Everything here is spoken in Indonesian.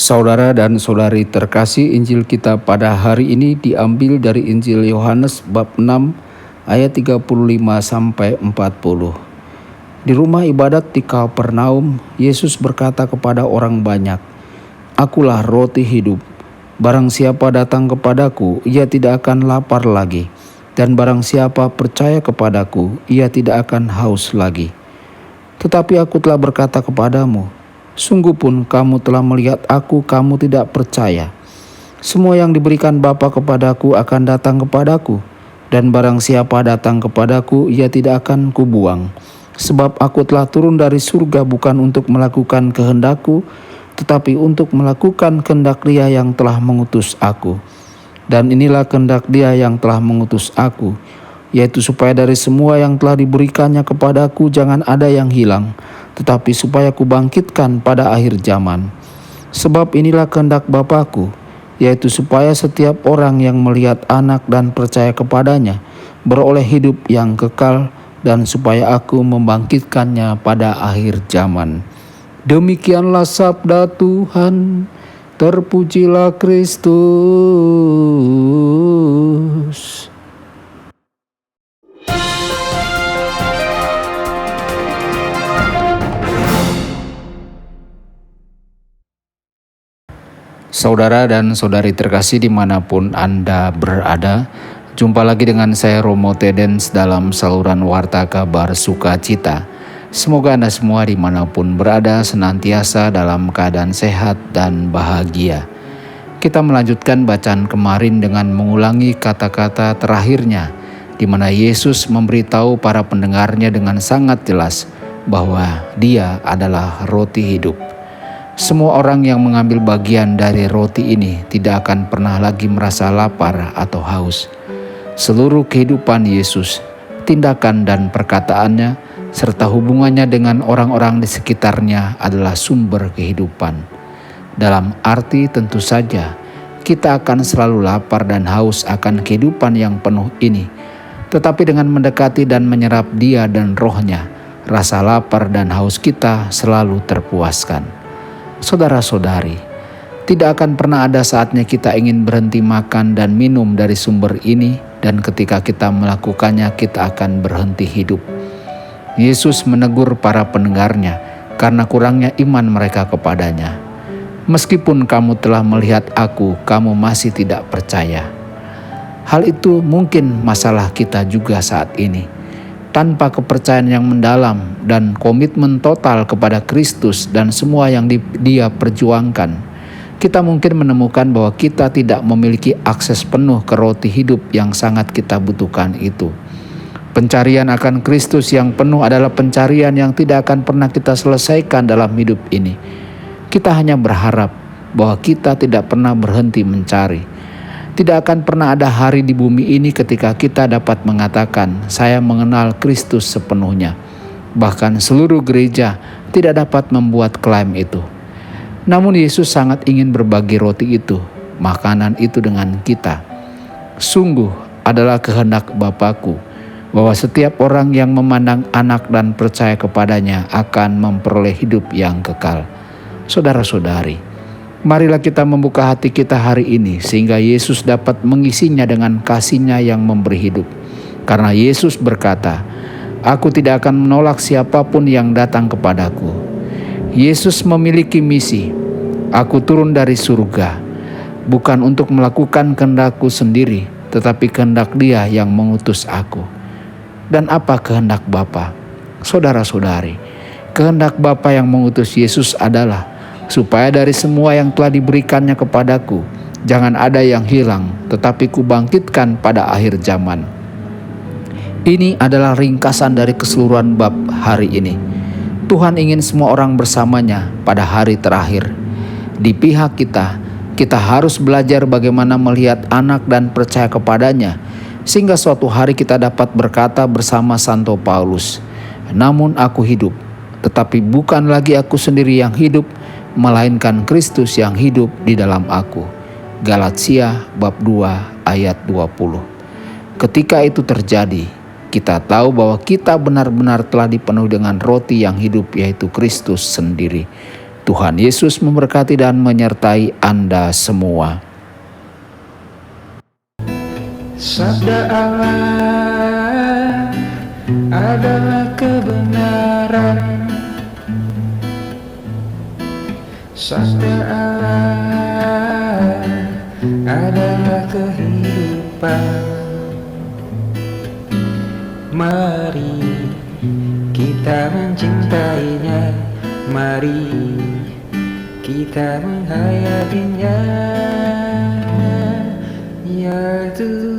Saudara dan saudari terkasih, Injil kita pada hari ini diambil dari Injil Yohanes bab 6 ayat 35 sampai 40. Di rumah ibadat di Kapernaum, Yesus berkata kepada orang banyak, "Akulah roti hidup. Barang siapa datang kepadaku, ia tidak akan lapar lagi. Dan barang siapa percaya kepadaku, ia tidak akan haus lagi. Tetapi aku telah berkata kepadamu, sungguh pun kamu telah melihat aku, kamu tidak percaya. Semua yang diberikan Bapa kepadaku akan datang kepadaku, dan barang siapa datang kepadaku, ia tidak akan kubuang. Sebab aku telah turun dari surga bukan untuk melakukan kehendakku, tetapi untuk melakukan kehendak Dia yang telah mengutus aku. Dan inilah kehendak Dia yang telah mengutus aku, yaitu supaya dari semua yang telah diberikannya kepadaku jangan ada yang hilang, tetapi supaya kubangkitkan pada akhir zaman. Sebab inilah kehendak Bapa-Ku, yaitu supaya setiap orang yang melihat Anak dan percaya kepadanya beroleh hidup yang kekal, dan supaya Aku membangkitkannya pada akhir zaman." Demikianlah sabda Tuhan. Terpujilah Kristus. Saudara dan saudari terkasih dimanapun Anda berada, jumpa lagi dengan saya Romo Tedens dalam saluran Warta Kabar Sukacita. Semoga Anda semua dimanapun berada senantiasa dalam keadaan sehat dan bahagia. Kita melanjutkan bacaan kemarin dengan mengulangi kata-kata terakhirnya, di mana Yesus memberitahu para pendengarnya dengan sangat jelas bahwa Dia adalah roti hidup. Semua orang yang mengambil bagian dari roti ini tidak akan pernah lagi merasa lapar atau haus. Seluruh kehidupan Yesus, tindakan dan perkataannya, serta hubungannya dengan orang-orang di sekitarnya adalah sumber kehidupan. Dalam arti tentu saja, kita akan selalu lapar dan haus akan kehidupan yang penuh ini. Tetapi dengan mendekati dan menyerap Dia dan Roh-Nya, rasa lapar dan haus kita selalu terpuaskan. Saudara-saudari, tidak akan pernah ada saatnya kita ingin berhenti makan dan minum dari sumber ini, dan ketika kita melakukannya kita akan berhenti hidup. Yesus menegur para pendengarnya karena kurangnya iman mereka kepadanya. "Meskipun kamu telah melihat aku, kamu masih tidak percaya." Hal itu mungkin masalah kita juga saat ini. Tanpa kepercayaan yang mendalam dan komitmen total kepada Kristus dan semua yang Dia perjuangkan, kita mungkin menemukan bahwa kita tidak memiliki akses penuh ke roti hidup yang sangat kita butuhkan itu. Pencarian akan Kristus yang penuh adalah pencarian yang tidak akan pernah kita selesaikan dalam hidup ini. Kita hanya berharap bahwa kita tidak pernah berhenti mencari. Tidak akan pernah ada hari di bumi ini ketika kita dapat mengatakan, "Saya mengenal Kristus sepenuhnya." Bahkan seluruh gereja tidak dapat membuat klaim itu. Namun Yesus sangat ingin berbagi roti itu, makanan itu dengan kita. Sungguh adalah kehendak Bapa-Ku bahwa setiap orang yang memandang Anak dan percaya kepadanya akan memperoleh hidup yang kekal. Saudara-saudari, marilah kita membuka hati kita hari ini sehingga Yesus dapat mengisinya dengan kasih-Nya yang memberi hidup. Karena Yesus berkata, "Aku tidak akan menolak siapapun yang datang kepadaku." Yesus memiliki misi. "Aku turun dari surga, bukan untuk melakukan kehendak-Ku sendiri, tetapi kehendak Dia yang mengutus aku." Dan apa kehendak Bapa? Saudara-saudari, kehendak Bapa yang mengutus Yesus adalah supaya dari semua yang telah diberikannya kepadaku, jangan ada yang hilang, tetapi kubangkitkan pada akhir zaman. Ini adalah ringkasan dari keseluruhan bab hari ini. Tuhan ingin semua orang bersamanya pada hari terakhir. Di pihak kita, kita harus belajar bagaimana melihat Anak dan percaya kepadanya, sehingga suatu hari kita dapat berkata bersama Santo Paulus, "Namun aku hidup, tetapi bukan lagi aku sendiri yang hidup, melainkan Kristus yang hidup di dalam aku." Galatia bab 2 ayat 20. Ketika itu terjadi, kita tahu bahwa kita benar-benar telah dipenuhi dengan roti yang hidup, yaitu Kristus sendiri. Tuhan Yesus memberkati dan menyertai Anda semua. Sabda Allah adalah kebenaran. Sabda Allah adalah kehidupan. Mari kita mencintainya, mari kita menghayatinya, ya Tuhan.